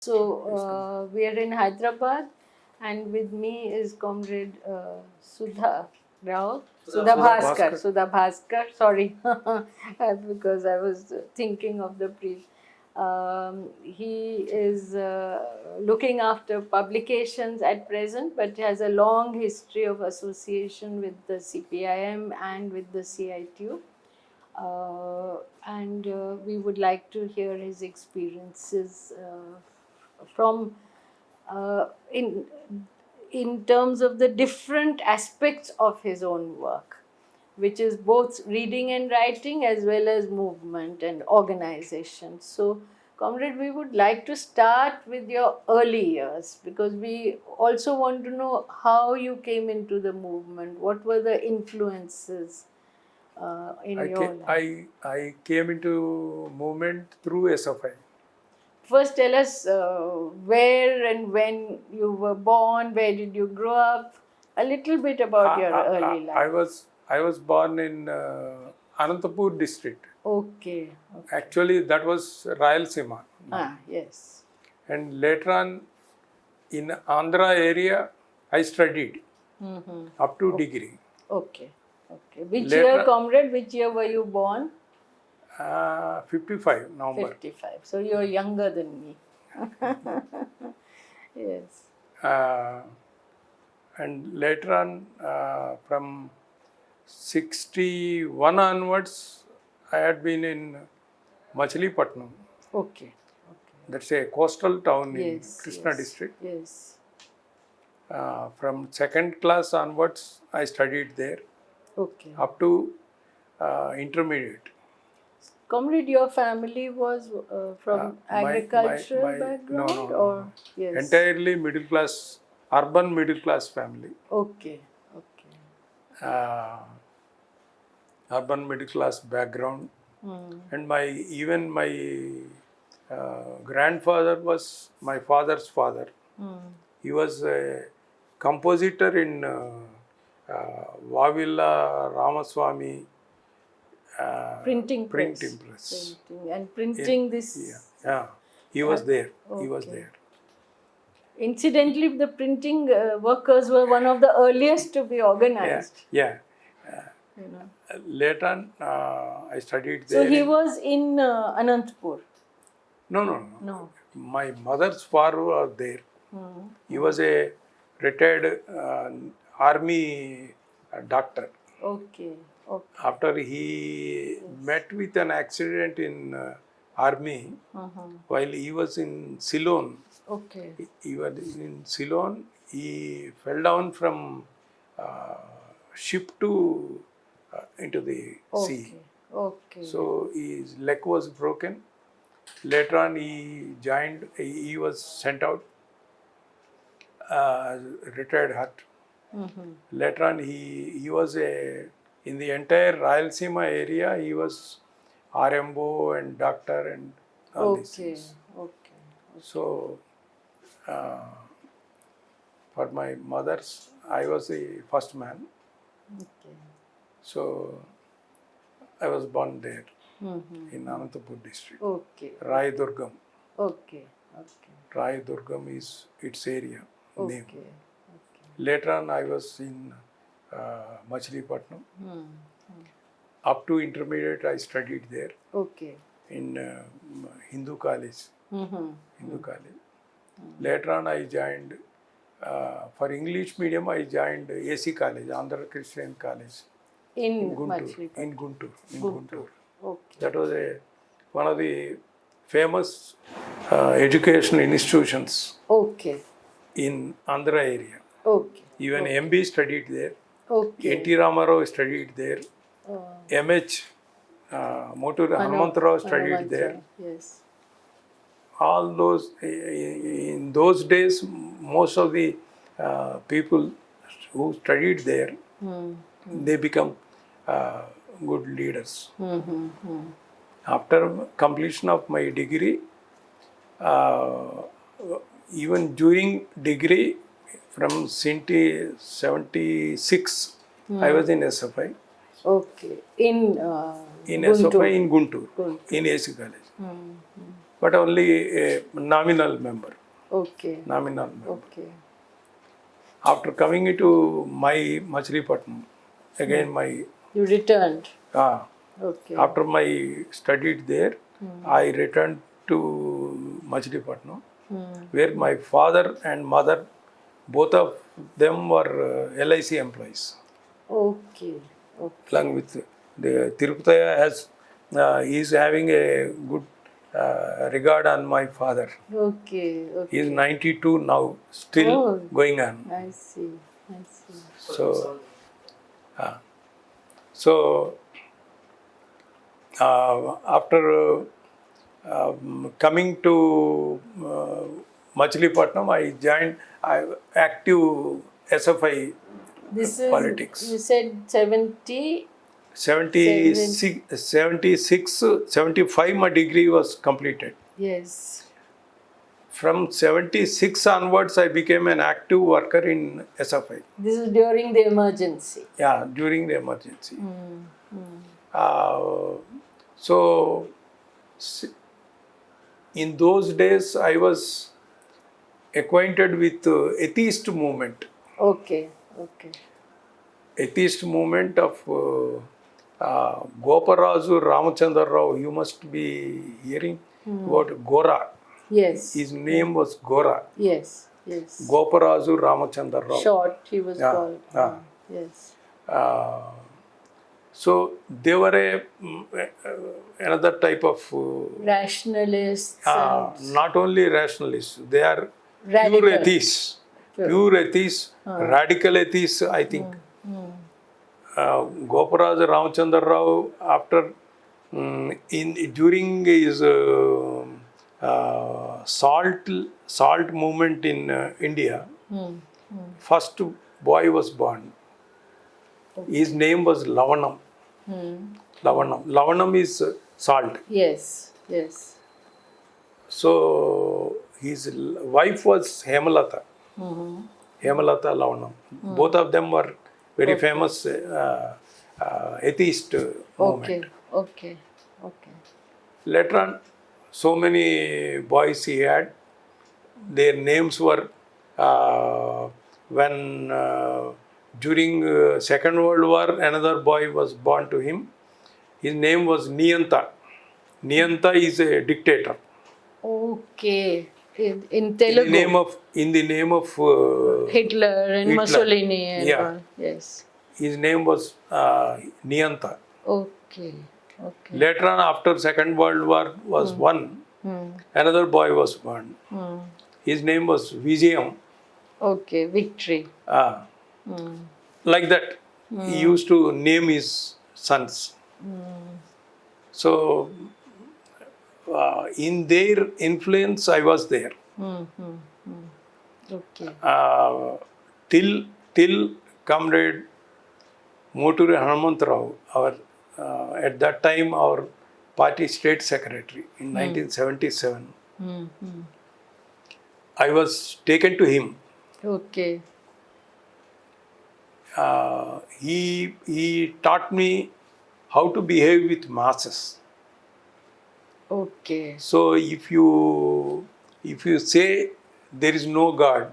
So we are in Hyderabad, and with me is Comrade Sudha Rao. Sudha Bhaskar. Sorry, because I was thinking of the pre. He is looking after publications at present, but has a long history of association with the CPIM and with the CITU. And we would like to hear his experiences from in terms of the different aspects of his own work, which is both reading and writing as well as movement and organization. So, Comrade, we would like to start with your early years because we also want to know how you came into the movement. What were the influences in your life? I came into movement through SFI. First, tell us where and when you were born, where did you grow up, a little bit about your early life. I was born in Anantapur district. Okay. Actually, that was Rayalaseema. Yes. And later on, in Andhra area, I studied up to degree. Okay. Which year, Comrade? Which year were you born? 55 November. 55. So you're younger than me. Yes. And later on, from 61 onwards, I had been in Machilipatnam. Okay. That's a coastal town in Krishna district. Yes. From second class onwards, I studied there. Okay. Up to intermediate. Comrade, your family was from agricultural background? No. Yes. Entirely middle class, urban middle class family. Okay. Urban middle class background. And my grandfather was my father's father. He was a compositor in Vavilla Ramaswamy printing press. He was there. Okay. He was there. Incidentally, the printing workers were one of the earliest to be organized. Yeah. Later on, I studied there. So he was in Anantapur? No. My mother's father was there. He was a retired army doctor. Okay. After he met with an accident in army, while he was in Ceylon. Okay. He was in Ceylon. He fell down from ship to into the sea. Okay. So his leg was broken. Later on, he was sent out as retired hut. Later on, he was in the entire Rayalaseema area, he was RMO and doctor and all these things. Okay. So, for my mother's, I was the first man. Okay. So, I was born there in Anantapur district. Okay. Rayadurgam. Okay. Rayadurgam is its area name. Okay. Later on, I was in Machilipatnam. Up to intermediate, I studied there. Okay. In Hindu college. Hindu college. Later on, I joined for English medium. I joined AC College, Andhra Christian College. In Guntur. Okay. That was one of the famous education institutions. Okay. In Andhra area. Okay. Even MB studied there. Okay. N.T. Ramarao studied there. M.H. Motur Hanumantarao studied there. Yes. All those, in those days, most of the people who studied there, they become good leaders. After completion of my degree, even during degree, from 76, I was in SFI. Okay. In SFI in Guntur, in AC College. but only a nominal member. Okay. Nominal member. Okay. After coming to my Machilipatnam, again my You returned. ah, Okay. after my studied there, I returned to Machilipatnam, where my father and mother, both of them were LIC employees. Okay. Okay. Along with the Tirupati he is having a good regard on my father. Okay. He is Okay. 92 now, still Oh. going on. I see. I see. So, so after coming to Machilipatnam, I joined active SFI This is, politics. you said 70. 75 my degree was completed. Yes. From 76 onwards, I became an active worker in SFI. This is during the emergency. Yeah, during the emergency. So, in those days, I was acquainted with atheist movement. Okay. Okay. Atheist movement of Goparazu Ramachandra Rao. You must be hearing about Gora. Yes. His name was Gora. Yes. Yes. Goparazu Ramachandra Rao. Short, he was Yeah, called. yeah. Yes. So they were another type of Rationalists and not only rationalists, they are Radical. pure atheists. Pure atheists, radical atheists, I think. Goparaja Ramachandra Rao, after during his salt movement in India, first boy was born. His name was Lavanam. Lavanam is salt. Yes. Yes. So his wife was Hemalata. Hemalata Lavanam. Both of them were very famous atheist movement. Okay. Okay. Later on, so many boys he had. Their names were when during Second World War, another boy was born to him. His name was Niyanta. Niyanta is a dictator. Okay. In Telugu. In the name of Hitler and Hitler. Mussolini and Yeah. all. Yes. His name was Niyanta. Okay. Okay. Later on, after Second World War was won, another boy was born. His name was Vijayam. Okay. Victory. Like that, he used to name his sons. So, in their influence, I was there. Okay. Till Comrade Moturi Hanumant Rao, our at that time our party state secretary in 1977. I was taken to him. Okay. He taught me how to behave with masses. Okay. So if you say there is no God,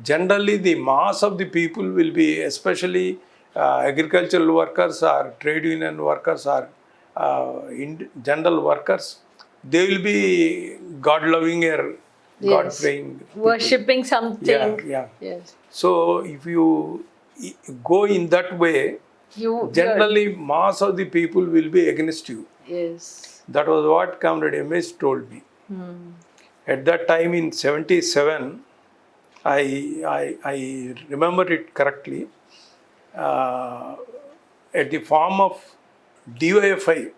generally the mass of the people will be, especially agricultural workers or trade union workers or general workers, they will be God loving or God praying. Worshipping something. Yeah. Yes. So if you go in that way, generally mass of the people will be against you. Yes. That was what Comrade MS told me. At that time in 77, I remember it correctly. At the form of DYFI,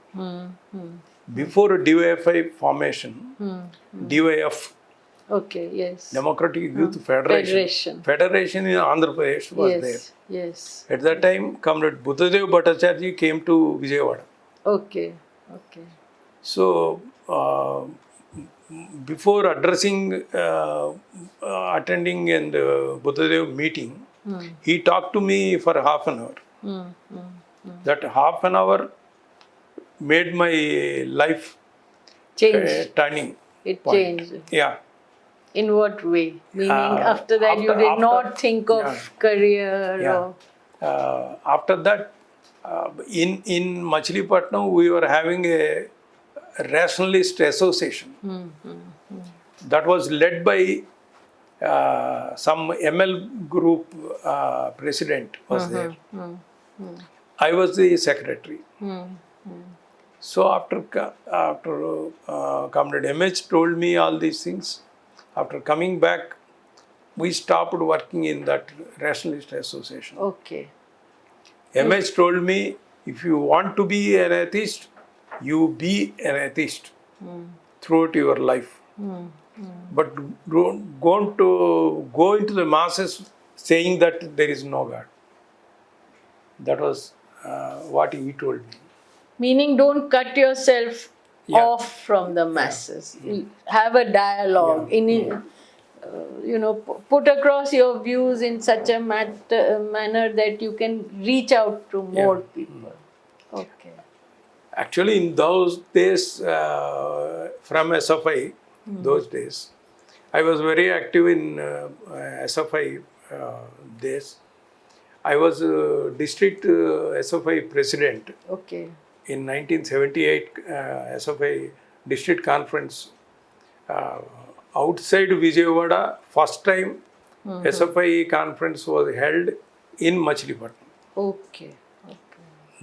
before DYFI formation, DYF, Okay, yes. Democratic Youth Federation. Federation in Andhra Pradesh was there. Yes. At that time, Comrade Buddhadev Bhattacharya came to Vijayawada. Okay. So, before addressing, attending and Buddhadev meeting, he talked to me for half an hour. That half an hour made my life Changed. turning It point. changed. Yeah. In what way? Meaning after that you after- did after- not think of yeah. career Yeah. or... After that, in Machilipatnam, we were having a rationalist association that was led by some ML group president was there. I was the secretary. So after Comrade MH told me all these things, after coming back, we stopped working in that rationalist association. Okay. MH told me, if you want to be an atheist, you be an atheist throughout your life. But don't go into the masses saying that there is no God. That was what he told me. Meaning don't cut yourself Yeah. off from the masses. Have a dialogue. Put across your views in such a manner that you can reach out to more people. Okay. Actually, in those days, from SFI, those days, I was very active in SFI days. I was district SFI president Okay. in 1978 SFI district conference. Outside Vijayawada, first time SFI conference was held in Machilipatnam. Okay.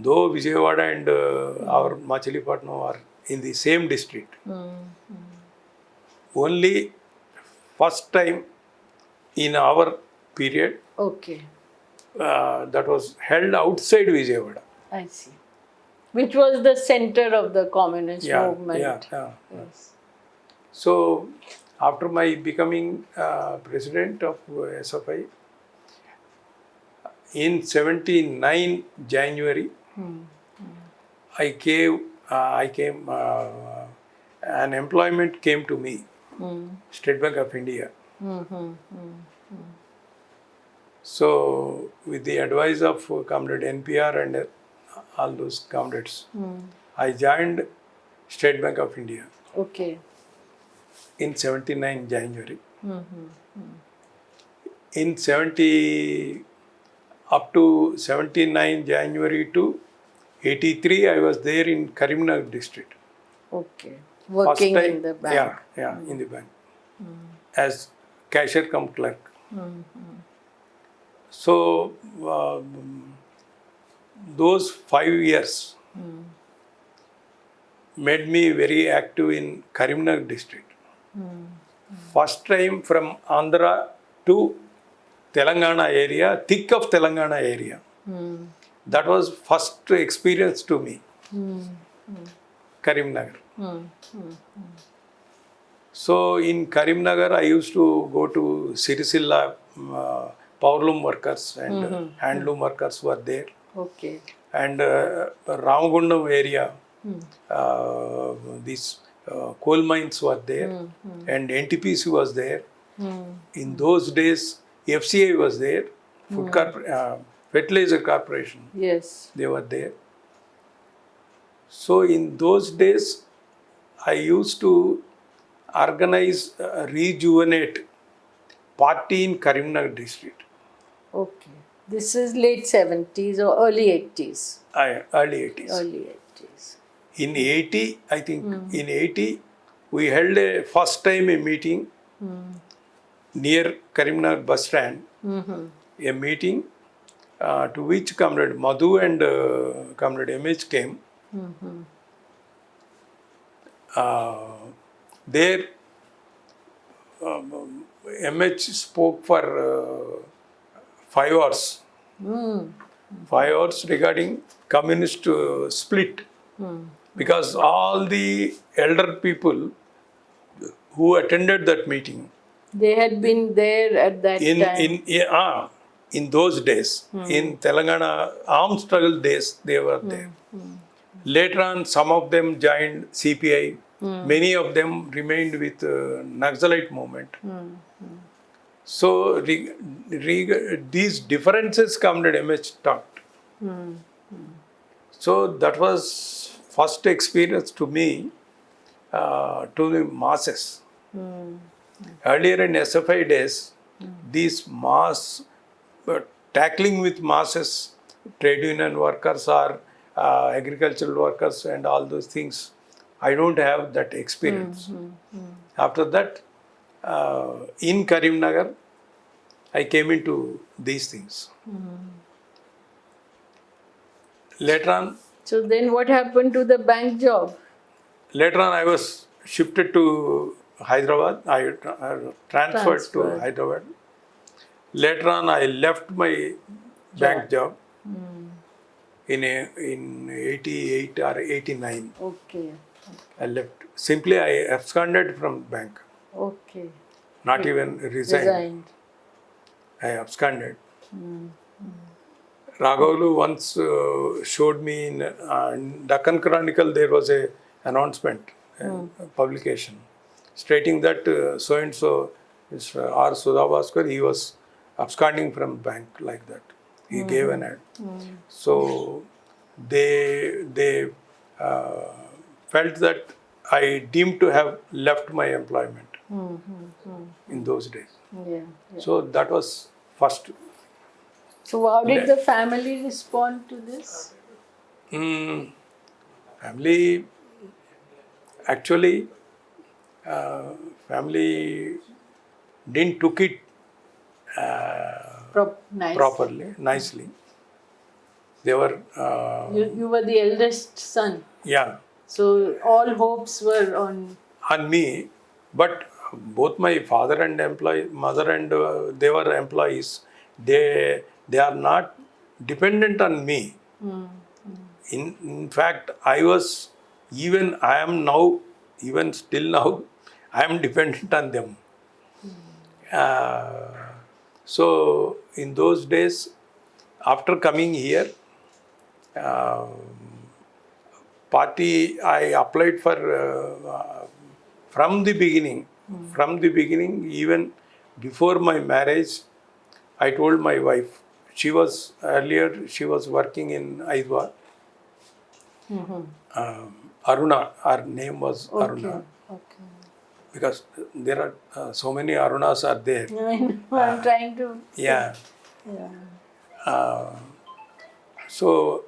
Though Vijayawada and our Machilipatnam are in the same district. Only first time in our period Okay. that was held outside Vijayawada. I see. Which was the center of the communist Yeah, movement. yeah. Yes. So after my becoming president of SFI, in 79 January, I came, an employment came to me, State Bank of India. So with the advice of Comrade NPR and all those comrades, I joined State Bank of India Okay. in 79 January. In 70, up to 79 January to 83, I was there in Karimnagar district. Okay. Working First time, in the bank. Yeah, in the bank. As cashier cum clerk. So, those 5 years made me very active in Karimnagar district. First time from Andhra to Telangana area, thick of Telangana area. That was first experience to me. Karimnagar. So in Karimnagar, I used to go to Sirisilla, powerloom workers and handloom workers were there. Okay. And Ramagundam area, these coal mines were there, and NTPC was there. In those days, FCI was there, Fertilizer Corporation. Yes. They were there. So in those days, I used to organize, rejuvenate party in Karimnagar district. Okay. This is late 70s or early 80s? Early 80s. Early 80s. In 80, I think, in 80, we held a first time a meeting near Karimnagar bus stand. A meeting to which Comrade Madhu and Comrade MH came. There, MH spoke for 5 hours. 5 hours regarding communist split. Because all the elder people who attended that meeting, They had been there at that time. in those days, in Telangana armed struggle days, they were there. Later on, some of them joined CPI. Many of them remained with Naxalite movement. So these differences Comrade MH talked. So that was first experience to me to the masses. Hmm. Earlier in SFI days, these mass tackling with masses, trade union workers or agricultural workers and all those things, I don't have that experience. After that, in Karimnagar, I came into these things. Later on, So then what happened to the bank job? I was shifted to Hyderabad. I transferred to Transferred. Hyderabad. Later on, I left my bank job in 88 or 89. Okay. I left. Simply, I absconded from bank. Okay. Not even resigned. Resigned. I absconded. Raghavlu once showed me in Deccan Chronicle, there was a announcement, publication, stating that so and so, Mr. R. Sudhabhaskar, he was absconding from bank like that. He gave an ad. So they felt that I deemed to have left my employment in those days. Yeah. So that was first. So how did the family respond to this? Family, actually, family didn't took it Nice. properly, nicely. They were, You were the eldest son. yeah, So all hopes were on me. But both my father and mother and they were employees. They are not dependent on me. In fact, I am now, even still now, I am dependent on them. So in those days, after coming here, party I applied for from the beginning. From the beginning, even before my marriage, I told my wife. She was working in Aidwa. Aruna, her name was Aruna, Okay. because there are so many Arunas are there. I know. I'm trying to. Yeah. Yeah. So